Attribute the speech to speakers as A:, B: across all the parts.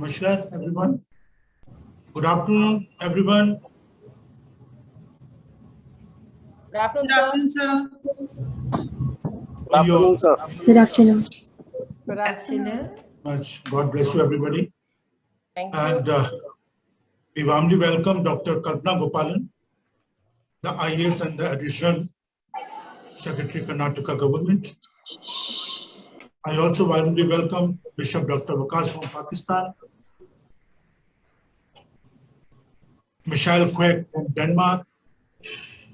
A: Namaskar, everyone. Good afternoon, everyone.
B: Good afternoon, sir.
C: Good afternoon, sir.
D: Good afternoon.
B: Good afternoon.
A: God bless you, everybody.
B: Thank you.
A: And we warmly welcome Dr. Kalpana Gopalan, the IAS and the Additional Secretary, Karnataka Government. I also warmly welcome Bishop Dr. Waqas from Pakistan, Michelle Quack from Denmark,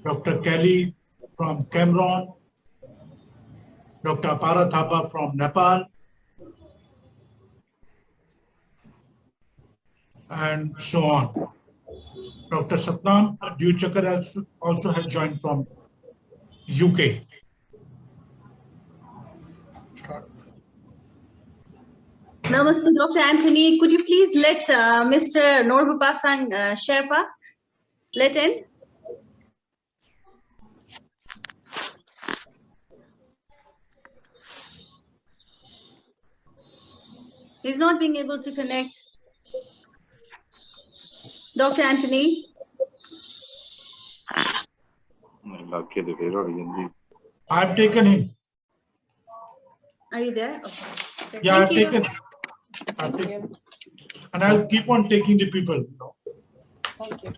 A: Dr. Kelly from Cameroon, Dr. Apara Thapa from Nepal, and so on. Dr. Satnam Dewchakar also has joined from UK.
D: Namaste, Dr. Anthony. Could you please let Mr. Norbupasang Sherpa let in? He's not being able to connect. Dr. Anthony.
A: I've taken him.
D: Are you there? Okay.
A: Yeah, I've
D: Thank
A: taken. And I'll keep on taking the people.
B: Thank you.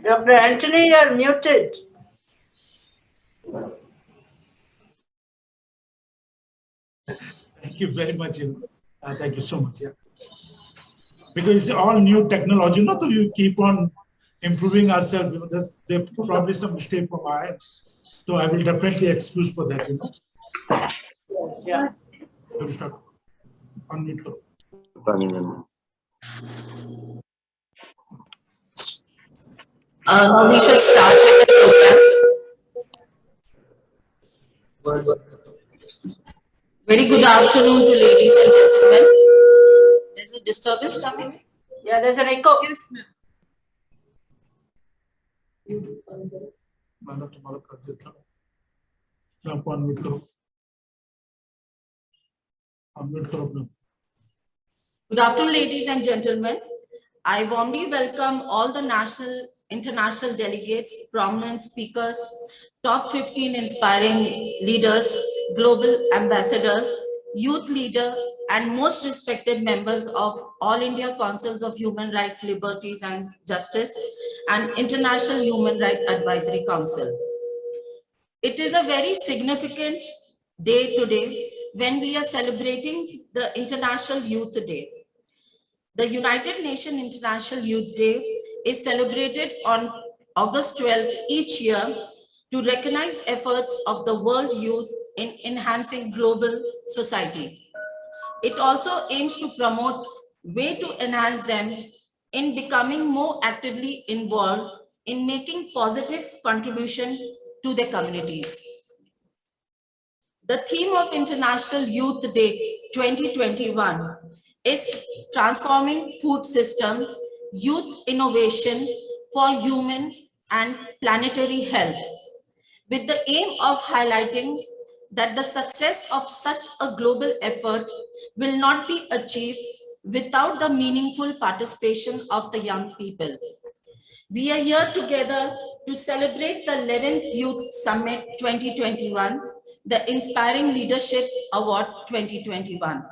B: Dr. Anthony, you are muted.
A: Thank you very much. Thank you so much. Yeah. Because it's all new technology, not so you keep on improving ourselves. There's probably some mistake from my end. So I will definitely excuse for that,
B: Yeah.
A: We'll start. Unmute.
E: We should start with the program. Very good afternoon to ladies and gentlemen. There's a disturbance coming.
B: Yeah, there's an echo.
C: Yes, ma'am.
E: Good afternoon, ladies and gentlemen. I warmly welcome all the national, international delegates, prominent speakers, top 15 inspiring leaders, global ambassador, youth leader, and most respected members of All India Councils of Human Rights, Liberties and Justice and International Human Rights Advisory Council. It is a very significant day today when we are celebrating the International Youth Day. The United Nations International Youth Day is celebrated on August 12th each year to recognize efforts of the world youth in enhancing global society. It also aims to promote ways to enhance them in becoming more actively involved in making positive contribution to their communities. The theme of International Youth Day 2021 is transforming food system, youth innovation for human and planetary health, with the aim of highlighting that the success of such a global effort will not be achieved without the meaningful participation of the young people. We are here together to celebrate the 11th Youth Summit 2021, the Inspiring Leadership Award 2021.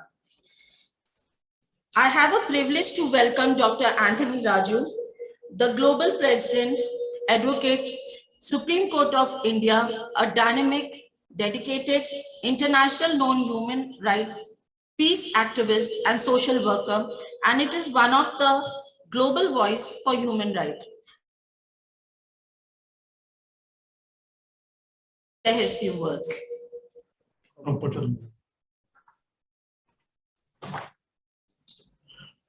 E: I have a privilege to welcome Dr. Anthony Raju, the Global President, Advocate, Supreme Court of India, a dynamic, dedicated, international known human rights, peace activist and social worker, and it is one of the global voice for human rights. His few words.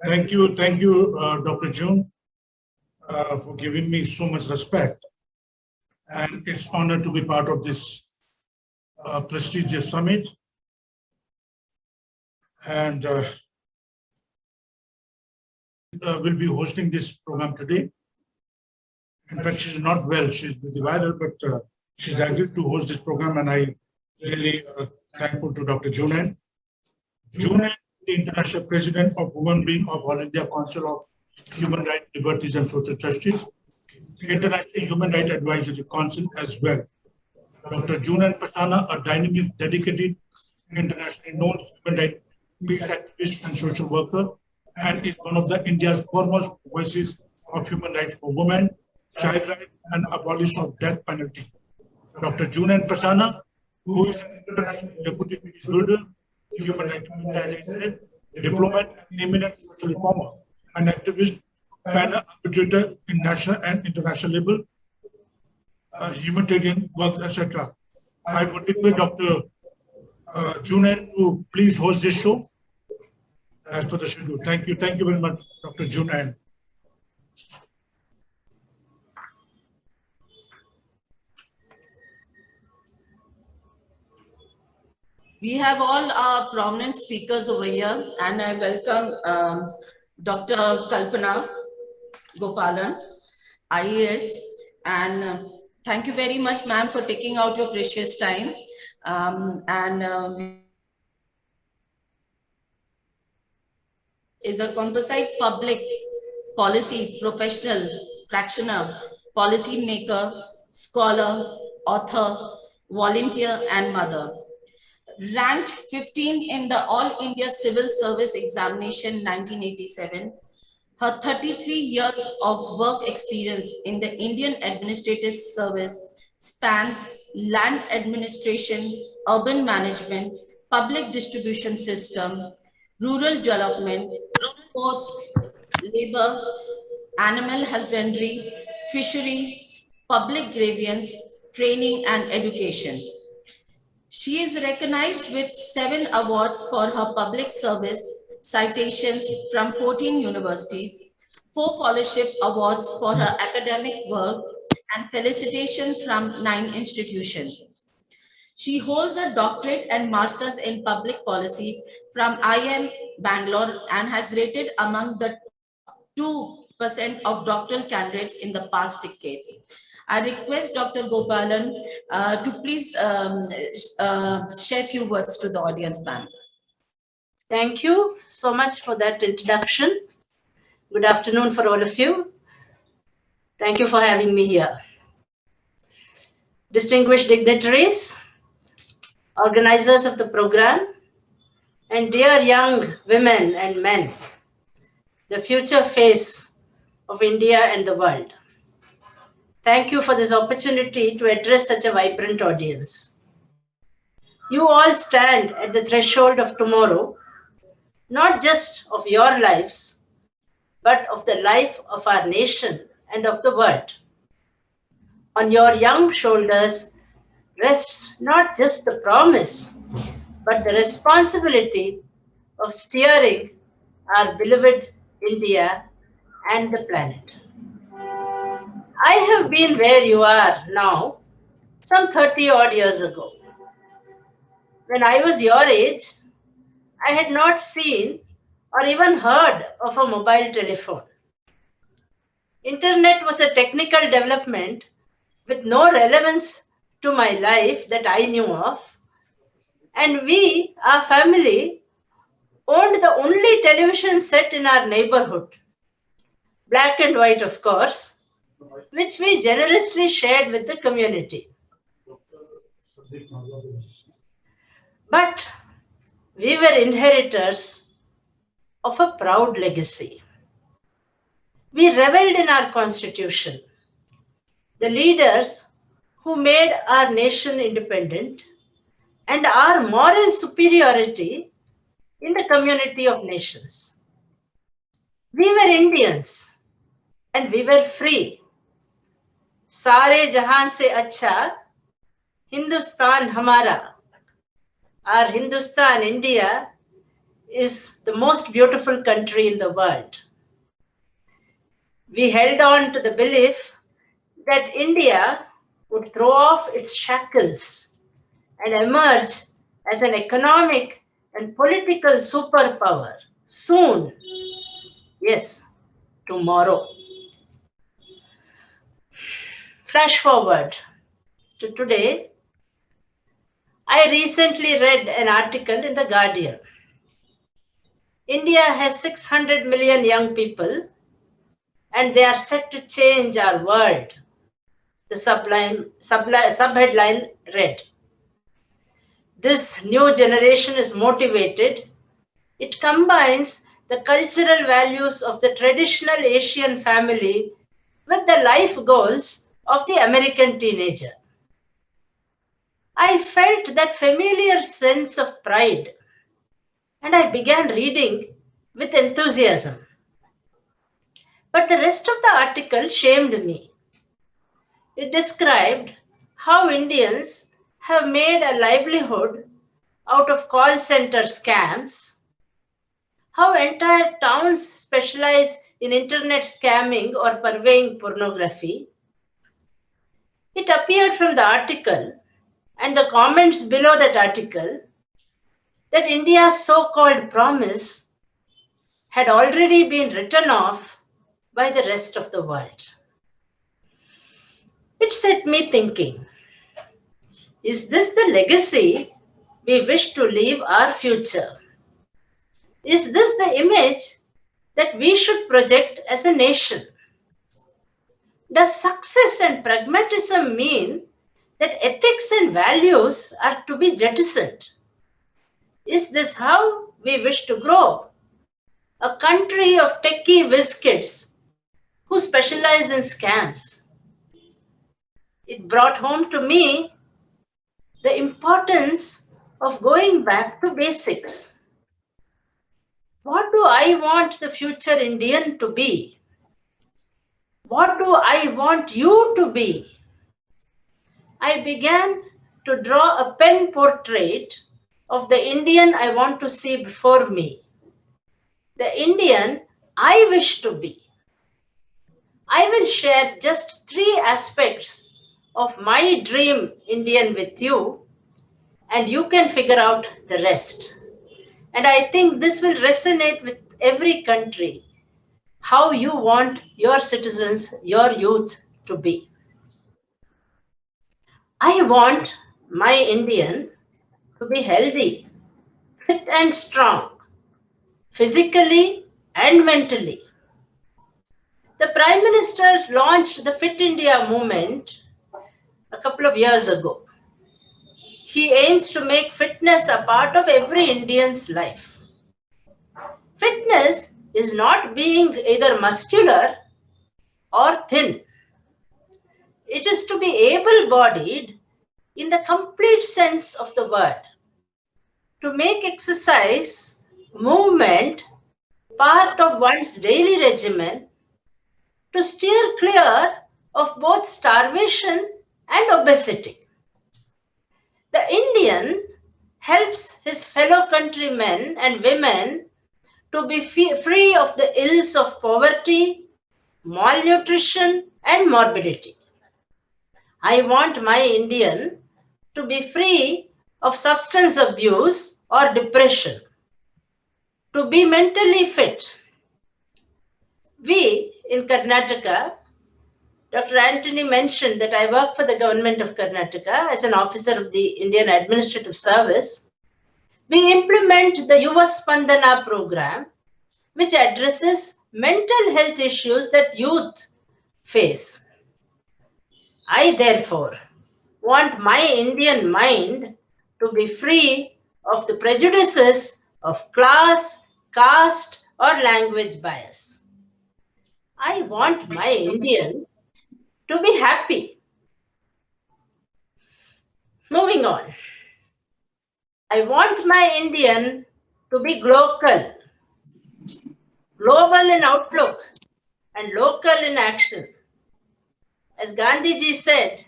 A: Thank you, Dr. June. for giving me so much respect. And it's an honor to be part of this prestigious summit. And will be hosting this program today. In fact, she's not well, she's with the viral, but she's agreed to host this program, and I really thankful to Dr. Junaid. Junaid, the International President of Women Being of All India Council of Human Rights, Liberties and Social Justice, International Human Rights Advisory Council as well. Dr. Junaid Pasana, a dynamic, dedicated, internationally known human rights peace activist and social worker, and is one of the India's foremost voices of human rights for women, child rights, and abolition of death penalty. Dr. Junaid Pasana, who is an international deputy peace builder, human rights defender, as I said, diplomat, eminent social reformer, and activist, panel arbitrator in national and international level, humanitarian work, etc. I would request Dr. Junaid to please host this show as per the schedule. Thank you. Thank you very much, Dr. Junaid.
E: We have all our prominent speakers over here, and I welcome Dr. Kalpana Gopalan, IAS, and thank you very much, ma'am, for taking out your precious time. Is a composite public policy professional, practitioner, policy maker, scholar, author, volunteer, and mother. Ranked 15 in the All India Civil Service Examination 1987, her 33 years of work experience in the Indian Administrative Service spans land administration, urban management, public distribution system, rural development, sports, labor, animal husbandry, fishery, public grievance, training, and education. She is recognized with 7 awards for her public service, citations from 14 universities, 4 fellowship awards for her academic work, and felicitations from 9 institutions. She holds a doctorate and master's in public policy from IIM Bangalore and has rated among the 2% of doctoral candidates in the past decades. I request Dr. Gopalan to please share a few words to the audience, ma'am.
B: Thank you so much for that introduction. Good afternoon for all of you. Thank you for having me here. Distinguished dignitaries, organizers of the program, and dear young women and men, the future face of India and the world. Thank you for this opportunity to address such a vibrant audience. You all stand at the threshold of tomorrow, not just of your lives, but of the life of our nation and of the world. On your young shoulders rests not just the promise, but the responsibility of steering our beloved India and the planet. I have been where you are now, some 30 odd years ago. When I was your age, I had not seen or even heard of a mobile telephone. Internet was a technical development with no relevance to my life that I knew of. And we, our family, owned the only television set in our neighborhood. Black and white, of course, which we generously shared with the community. But we were inheritors of a proud legacy. We reveled in our constitution, the leaders who made our nation independent, and our moral superiority in the community of nations. We were Indians and we were free. Sare jahan se acha, Hindustan hamara. Our Hindustan, India, is the most beautiful country in the world. we held on to the belief that India would throw off its shackles and emerge as an economic and political superpower soon. Yes, tomorrow. Flash forward to today. I recently read an article in The Guardian. India has 600 million young people and they are set to change our world. The subheadline read, "This new generation is motivated. It combines the cultural values of the traditional Asian family with the life goals of the American teenager." I felt that familiar sense of pride and I began reading with enthusiasm. But the rest of the article shamed me. It described how Indians have made a livelihood out of call center scams, how entire towns specialize in internet scamming or purveying pornography. It appeared from the article and the comments below that article that India's so-called promise had already been written off by the rest of the world. It set me thinking, is this the legacy we wish to leave our future? Is this the image that we should project as a nation? Does success and pragmatism mean that ethics and values are to be jettisoned? Is this how we wish to grow? A country of techie whiz kids who specialize in scams. It brought home to me the importance of going back to basics. What do I want the future Indian to be? What do I want you to be? I began to draw a pen portrait of the Indian I want to see before me, the Indian I wish to be. I will share just 3 aspects of my dream Indian with you, and you can figure out the rest. And I think this will resonate with every country, how you want your citizens, your youth to be. I want my Indian to be healthy, fit and strong, physically and mentally. The Prime Minister launched the Fit India movement a couple of years ago. He aims to make fitness a part of every Indian's life. Fitness is not being either muscular or thin. It is to be able-bodied in the complete sense of the word. To make exercise, movement, part of one's daily regimen, to steer clear of both starvation and obesity. The Indian helps his fellow countrymen and women to be free of the ills of poverty, malnutrition, and morbidity. I want my Indian to be free of substance abuse or depression, to be mentally fit. We in Karnataka, Dr. Antony mentioned that I work for the government of Karnataka as an officer of the Indian Administrative Service. We implement the Yuva Spandana program, which addresses mental health issues that youth face. I therefore want my Indian mind to be free of the prejudices of class, caste, or language bias. I want my Indian to be happy. Moving on. I want my Indian to be global, global in outlook and local in action. As Gandhiji said,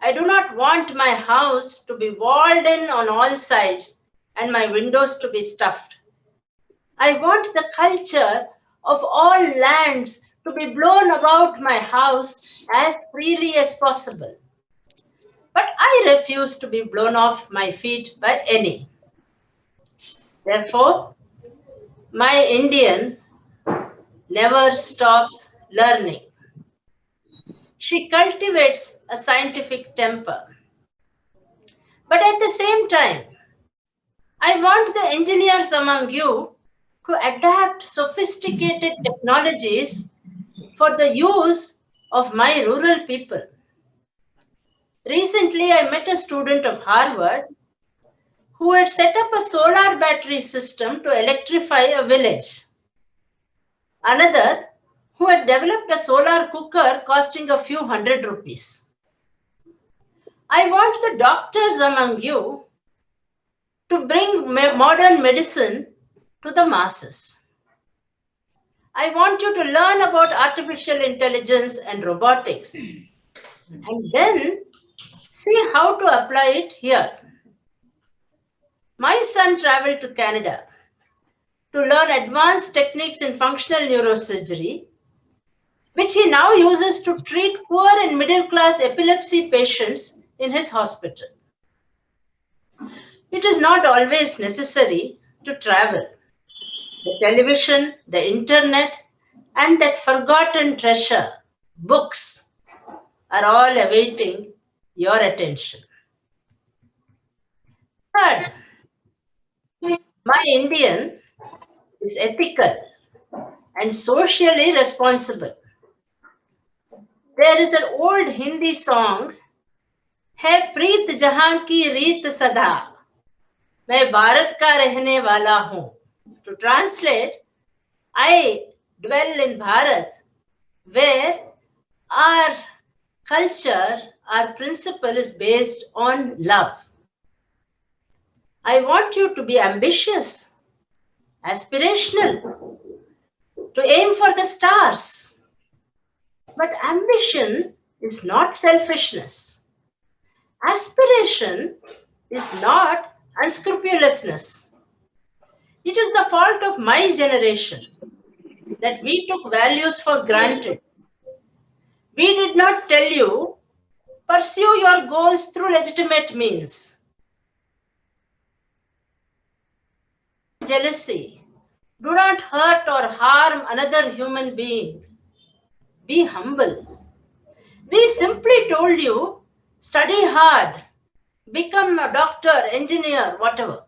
B: I do not want my house to be walled in on all sides and my windows to be stuffed. I want the culture of all lands to be blown about my house as freely as possible. But I refuse to be blown off my feet by any. Therefore, my Indian never stops learning. She cultivates a scientific temper. But at the same time, I want the engineers among you to adapt sophisticated technologies for the use of my rural people. Recently, I met a student of Harvard who had set up a solar battery system to electrify a village. Another who had developed a solar cooker costing a few hundred rupees. I want the doctors among you to bring modern medicine to the masses. I want you to learn about artificial intelligence and robotics and then see how to apply it here. My son traveled to Canada to learn advanced techniques in functional neurosurgery, which he now uses to treat poor and middle-class epilepsy patients in his hospital. It is not always necessary to travel. The television, the internet, and that forgotten treasure, books, are all awaiting your attention. Third, my Indian is ethical and socially responsible. There is an old Hindi song, "Hai Preet Jahan ki Reet Sada, Main Bharat ka rehne wala hoon." To translate, I dwell in Bharat, where our culture, our principle is based on love. I want you to be ambitious, aspirational, to aim for the stars. But ambition is not selfishness. Aspiration is not unscrupulousness. It is the fault of my generation that we took values for granted. We did not tell you, pursue your goals through legitimate means. Jealousy. Do not hurt or harm another human being. Be humble. We simply told you, study hard, become a doctor, engineer, whatever.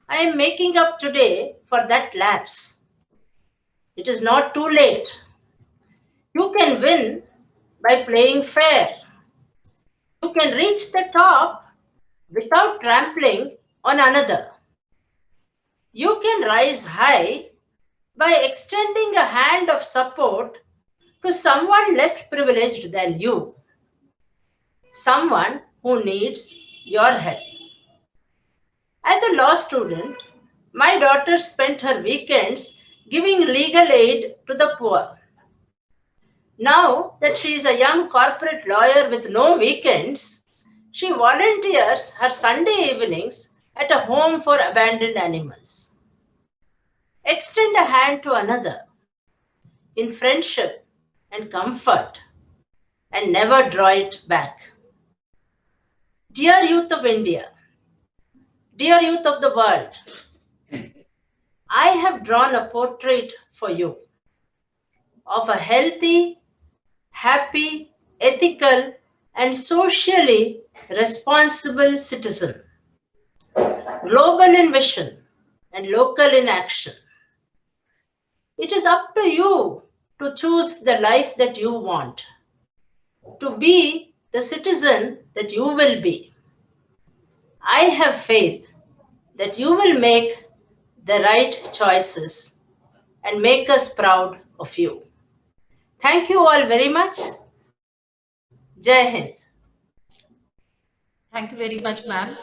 B: I am making up today for that lapse. It is not too late. You can win by playing fair. You can reach the top without trampling on another. You can rise high by extending a hand of support to someone less privileged than you, someone who needs your help. As a law student, my daughter spent her weekends giving legal aid to the poor. Now that she is a young corporate lawyer with no weekends, she volunteers her Sunday evenings at a home for abandoned animals. Extend a hand to another in friendship and comfort and never draw it back. Dear youth of India, dear youth of the world, I have drawn a portrait for you of a healthy, happy, ethical, and socially responsible citizen, global in vision and local in action. It is up to you to choose the life that you want, to be the citizen that you will be. I have faith that you will make the right choices and make us proud of you. Thank you all very much. Jai Hind.
E: Thank you very much, ma'am.